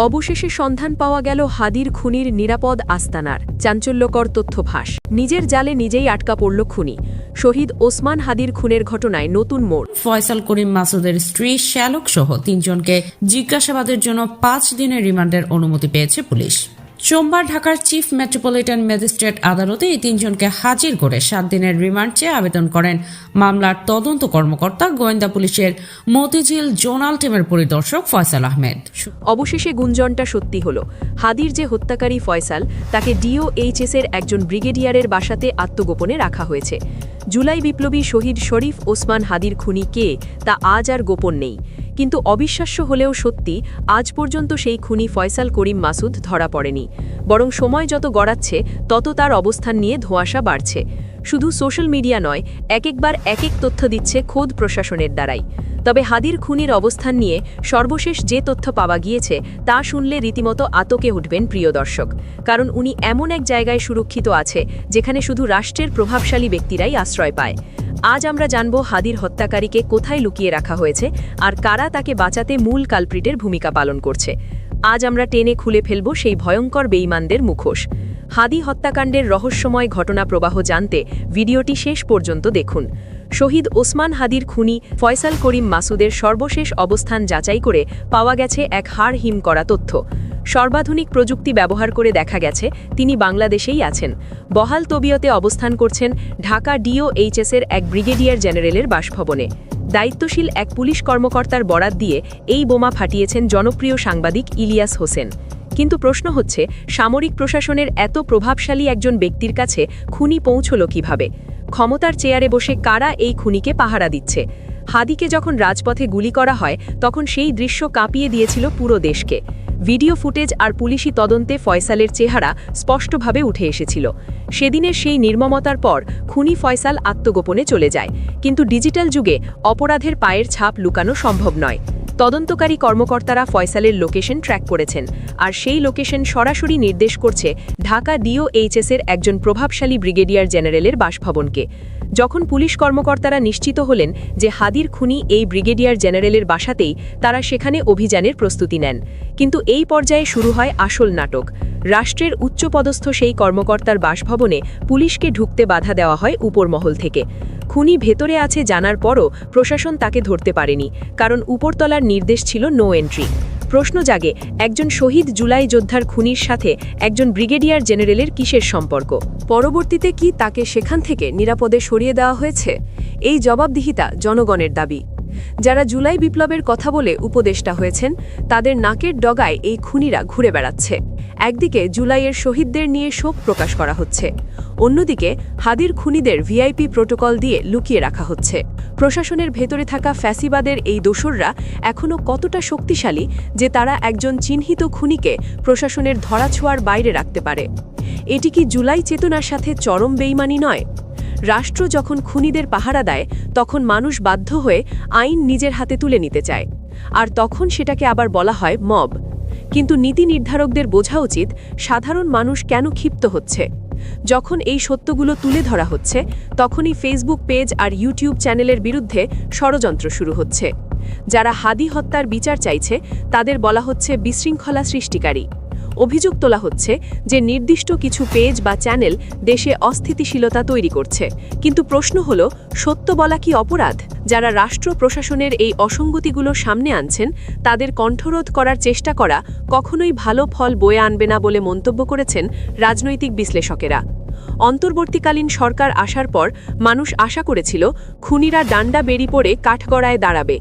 অবশেষে সন্ধান পাওয়া গেল হাদির খুনির নিরাপদ আস্তানার। চাঞ্চল্যকর তথ্য ফাঁস। নিজের জালে নিজেই আটকা পড়ল খুনি। শহীদ ওসমান হাদির খুনের ঘটনায় নতুন মোড়। ফয়সাল করিম মাসুদের স্ত্রী শ্যালক সহ 3 জনকে জিজ্ঞাসাবাদের জন্য 5 দিনের রিমান্ডের অনুমতি পেয়েছে পুলিশ। সোমবার ঢাকার চিফ মেট্রোপলিটন ম্যাজিস্ট্রেট আদালতে এই 3 জনকে হাজির করে 7 দিনের রিমান্ড চেয়ে আবেদন করেন মামলার তদন্ত কর্মকর্তা গোয়েন্দা পুলিশের মতিঝিল জোনাল টিমের পরিদর্শক ফয়সাল আহমেদ। অবশেষে গুঞ্জনটা সত্যি হল। হাদির যে হত্যাকারী ফয়সাল, তাকে ডিওএইচএসের একজন ব্রিগেডিয়ারের বাসাতে আত্মগোপনে রাখা হয়েছে। জুলাই বিপ্লবী শহীদ শরীফ ওসমান হাদির খুনি কে তা আজ আর গোপন নেই। কিন্তু অবিশ্বাস্য হলেও সত্যি, আজ পর্যন্ত সেই খুনি ফয়সাল করিম মাসুদ ধরা পড়েনি। বরং সময় যত গড়াচ্ছে তত তার অবস্থান নিয়ে ধোঁয়াশা বাড়ছে। শুধু সোশ্যাল মিডিয়া নয়, একবার এক তথ্য দিচ্ছে খোদ প্রশাসনের দ্বারাই। তবে হাদির খুনির অবস্থান নিয়ে সর্বশেষ যে তথ্য পাওয়া গিয়েছে তা শুনলে রীতিমতো আতকে উঠবেন প্রিয় দর্শক। কারণ উনি এমন এক জায়গায় সুরক্ষিত আছে যেখানে শুধু রাষ্ট্রের প্রভাবশালী ব্যক্তিরাই আশ্রয় পায়। আজ আমরা জানব হাদির হত্যাকারীকে কোথায় লুকিয়ে রাখা হয়েছে আর কারা তাকে বাঁচাতে মূল কালপ্রিটের ভূমিকা পালন করছে। আজ আমরা টেনে খুলে ফেলব সেই ভয়ঙ্কর বেঈমানদের মুখোশ। হাদি হত্যাকাণ্ডের রহস্যময় ঘটনা প্রবাহ জানতে ভিডিওটি শেষ পর্যন্ত দেখুন। শহীদ ওসমান হাদির খুনি ফয়সাল করিম মাসুদের সর্বশেষ অবস্থান যাচাই করে পাওয়া গেছে এক হাড় হিম করা তথ্য। সর্বাধুনিক প্রযুক্তি ব্যবহার করে দেখা গেছে তিনি বাংলাদেশেই আছেন। বহাল তবিয়তে অবস্থান করছেন ঢাকা ডিওএইচএসের এক ব্রিগেডিয়ার জেনারেলের বাসভবনে। দায়িত্বশীল এক পুলিশ কর্মকর্তার বরাত দিয়ে এই বোমা ফাটিয়েছেন জনপ্রিয় সাংবাদিক ইলিয়াস হোসেন। কিন্তু প্রশ্ন হচ্ছে, সামরিক প্রশাসনের এত প্রভাবশালী একজন ব্যক্তির কাছে খুনি পৌঁছল কিভাবে? ক্ষমতার চেয়ারে বসে কারা এই খুনিকে পাহারা দিচ্ছে? হাদিকে যখন রাজপথে গুলি করা হয় তখন সেই দৃশ্য কাঁপিয়ে দিয়েছিল পুরো দেশকে। ভিডিও ফুটেজ আর পুলিশি তদন্তে ফয়সালের চেহারা স্পষ্টভাবে উঠে এসেছিল। সেদিনের সেই নির্মমতার পর খুনি ফয়সাল আত্মগোপনে চলে যায়। কিন্তু ডিজিটাল যুগে অপরাধের পায়ের ছাপ লুকানো সম্ভব নয়। তদন্তকারী কর্মকর্তারা ফয়সালের লোকেশন ট্র্যাক করেছেন, আর সেই লোকেশন সরাসরি নির্দেশ করছে ঢাকা ডিওএইচএসের একজন প্রভাবশালী ব্রিগেডিয়ার জেনারেলের বাসভবনকে। যখন পুলিশ কর্মকর্তারা নিশ্চিত হলেন যে হাদির খুনি এই ব্রিগেডিয়ার জেনারেলের বাসাতেই, তারা সেখানে অভিযানের প্রস্তুতি নেন। কিন্তু এই পর্যায়ে শুরু হয় আসল নাটক। রাষ্ট্রের উচ্চপদস্থ সেই কর্মকর্তার বাসভবনে পুলিশকে ঢুকতে বাধা দেওয়া হয় উপরমহল থেকে। খুনি ভেতরে আছে জানার পরও প্রশাসন তাকে ধরতে পারেনি, কারণ উপরতলার নির্দেশ ছিল নো এন্ট্রি। প্রশ্ন জাগে, একজন শহীদ জুলাই যোদ্ধার খুনির সাথে একজন ব্রিগেডিয়ার জেনারেলের কিসের সম্পর্ক? পরবর্তীতে কি তাকে সেখান থেকে নিরাপদে সরিয়ে দেওয়া হয়েছে? এই জবাবদিহিতা জনগণের দাবি। যারা জুলাই বিপ্লবের কথা বলে উপদেষ্টা হয়েছেন, তাদের নাকের ডগায় এই খুনিরা ঘুরে বেড়াচ্ছে। একদিকে জুলাইয়ের শহীদদের নিয়ে শোক প্রকাশ করা হচ্ছে, অন্যদিকে হাদির খুনিদের ভিআইপি প্রোটোকল দিয়ে লুকিয়ে রাখা হচ্ছে। প্রশাসনের ভেতরে থাকা ফ্যাসিবাদের এই দোসররা এখনও কতটা শক্তিশালী যে তারা একজন চিহ্নিত খুনিকে প্রশাসনের ধরাছোঁয়ার বাইরে রাখতে পারে? এটি কি জুলাই চেতনার সাথে চরম বেইমানি নয়? রাষ্ট্র যখন খুনিদের পাহারা দেয় তখন মানুষ বাধ্য হয়ে আইন নিজের হাতে তুলে নিতে চায়, আর তখন সেটাকে আবার বলা হয় মব। কিন্তু নীতি নির্ধারকদের বোঝা উচিত সাধারণ মানুষ কেন ক্ষিপ্ত হচ্ছে। যখন এই সত্যগুলো তুলে ধরা হচ্ছে তখনই ফেসবুক পেজ আর ইউটিউব চ্যানেলের বিরুদ্ধে ষড়যন্ত্র শুরু হচ্ছে। যারা হাদি হত্যার বিচার চাইছে তাদের বলা হচ্ছে বিশৃঙ্খলা সৃষ্টিকারী। অভিযোগ তোলা হচ্ছে যে নির্দিষ্ট কিছু পেজ বা চ্যানেল দেশে অস্থিতিশীলতা তৈরি করছে। কিন্তু প্রশ্ন হলো, সত্য বলা কি অপরাধ? যারা রাষ্ট্র প্রশাসনের এই অসঙ্গতিগুলো সামনে আনছেন তাদের কণ্ঠরোধ করার চেষ্টা করা কখনোই ভালো ফল বয়ে আনবে না বলে মন্তব্য করেছেন রাজনৈতিক বিশ্লেষকেরা। অন্তর্বর্তীকালীন সরকার আসার পর মানুষ আশা করেছিল খুনিরা ডান্ডা বেরি পড়ে কাঠগড়ায় দাঁড়াবে।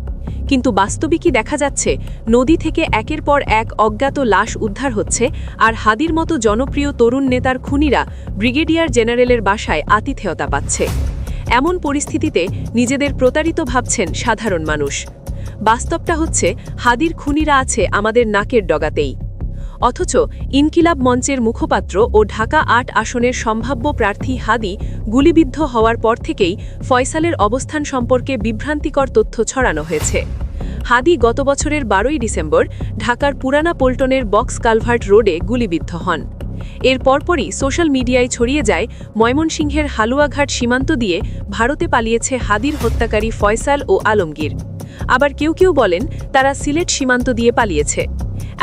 কিন্তু বাস্তবিকই দেখা যাচ্ছে নদী থেকে একের পর এক অজ্ঞাত লাশ উদ্ধার হচ্ছে, আর হাদির মতো জনপ্রিয় তরুণ নেতার খুনিরা ব্রিগেডিয়ার জেনারেলের বাসায় আতিথেয়তা পাচ্ছে। এমন পরিস্থিতিতে নিজেদের প্রতারিত ভাবছেন সাধারণ মানুষ। বাস্তবটা হচ্ছে হাদির খুনিরা আছে আমাদের নাকের ডগাতেই। অথচ ইনকিলাব মঞ্চের মুখপাত্র ও ঢাকা ৮ আসনের সম্ভাব্য প্রার্থী হাদি গুলিবিদ্ধ হওয়ার পর থেকেই ফয়সালের অবস্থান সম্পর্কে বিভ্রান্তিকর তথ্য ছড়ানো হয়েছে। হাদি গত বছরের ১২ই ডিসেম্বর ঢাকার পুরানা পল্টনের বক্স কালভার্ট রোডে গুলিবিদ্ধ হন। এর পরপরই সোশ্যাল মিডিয়ায় ছড়িয়ে যায় ময়মনসিংহের হালুয়াঘাট সীমান্ত দিয়ে ভারতে পালিয়েছে হাদির হত্যাকারী ফয়সাল ও আলমগীর। আবার কেউ কেউ বলেন তারা সিলেট সীমান্ত দিয়ে পালিয়েছে।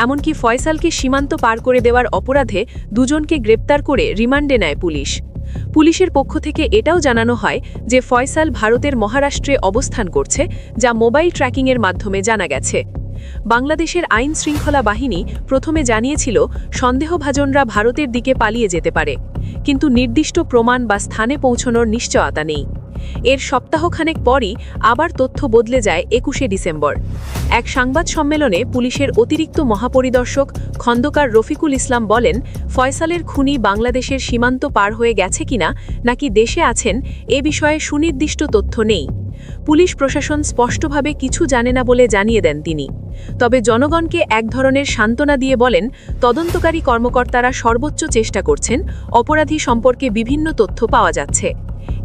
এমনকি ফয়সালকে সীমান্ত পার করে দেওয়ার অপরাধে দুজনকে গ্রেপ্তার করে রিমান্ডে নেয় পুলিশ। পুলিশের পক্ষ থেকে এটাও জানানো হয় যে ফয়সাল ভারতের মহারাষ্ট্রে অবস্থান করছে, যা মোবাইল ট্র্যাকিংয়ের মাধ্যমে জানা গেছে। বাংলাদেশের আইন শৃঙ্খলা বাহিনী প্রথমে জানিয়েছিল সন্দেহভাজনরা ভারতের দিকে পালিয়ে যেতে পারে, কিন্তু নির্দিষ্ট প্রমাণ বা স্থানে পৌঁছানোর নিশ্চয়তা নেই। এর সপ্তাহখানেক পরই আবার তথ্য বদলে যায় ২১শে ডিসেম্বর। এক সংবাদ সম্মেলনে পুলিশের অতিরিক্ত মহাপরিদর্শক খন্দকার রফিকুল ইসলাম বলেন, ফয়সালের খুনি বাংলাদেশের সীমান্ত পার হয়ে গেছে কিনা নাকি দেশে আছেন এ বিষয়ে সুনির্দিষ্ট তথ্য নেই। পুলিশ প্রশাসন স্পষ্টভাবে কিছু জানে না বলে জানিয়ে দেন তিনি। তবে জনগণকে এক ধরনের সান্ত্বনা দিয়ে বলেন, তদন্তকারী কর্মকর্তারা সর্বোচ্চ চেষ্টা করছেন, অপরাধী সম্পর্কে বিভিন্ন তথ্য পাওয়া যাচ্ছে।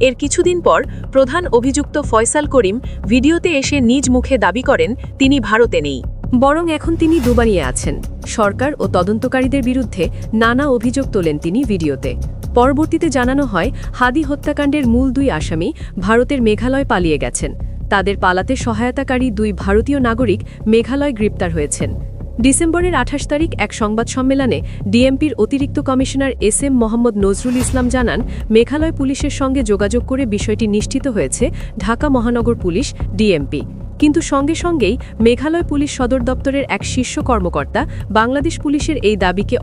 এর কিছুদিন পর প্রধান অভিযুক্ত ফয়সাল করিম ভিডিওতে এসে নিজ মুখে দাবি করেন তিনি ভারতে নেই, বরং এখন তিনি দুবাইয়ে আছেন। সরকার ও তদন্তকারীদের বিরুদ্ধে নানা অভিযোগ তোলেন তিনি ভিডিওতে। পরবর্তীতে জানানো হয়, হাদি হত্যাকাণ্ডের মূল দুই আসামি ভারতের মেঘালয় পালিয়ে গেছেন। তাদের পালাতে সহায়তাকারী দুই ভারতীয় নাগরিক মেঘালয় গ্রেপ্তার হয়েছেন। ডিসেম্বরের ২৮ তারিখ এক সংবাদ সম্মেলনে ডিএমপির অতিরিক্ত কমিশনার SM মোহাম্মদ নজরুল ইসলাম জানান, মেঘালয় পুলিশের সঙ্গে যোগাযোগ করে বিষয়টি নিশ্চিত হয়েছে ঢাকা মহানগর পুলিশ ডিএমপি। কিন্তু সঙ্গে সঙ্গেই মেঘালয় পুলিশ সদর দপ্তরের এক শীর্ষ কর্মকর্তা বাংলাদেশ পুলিশের এই দাবিকে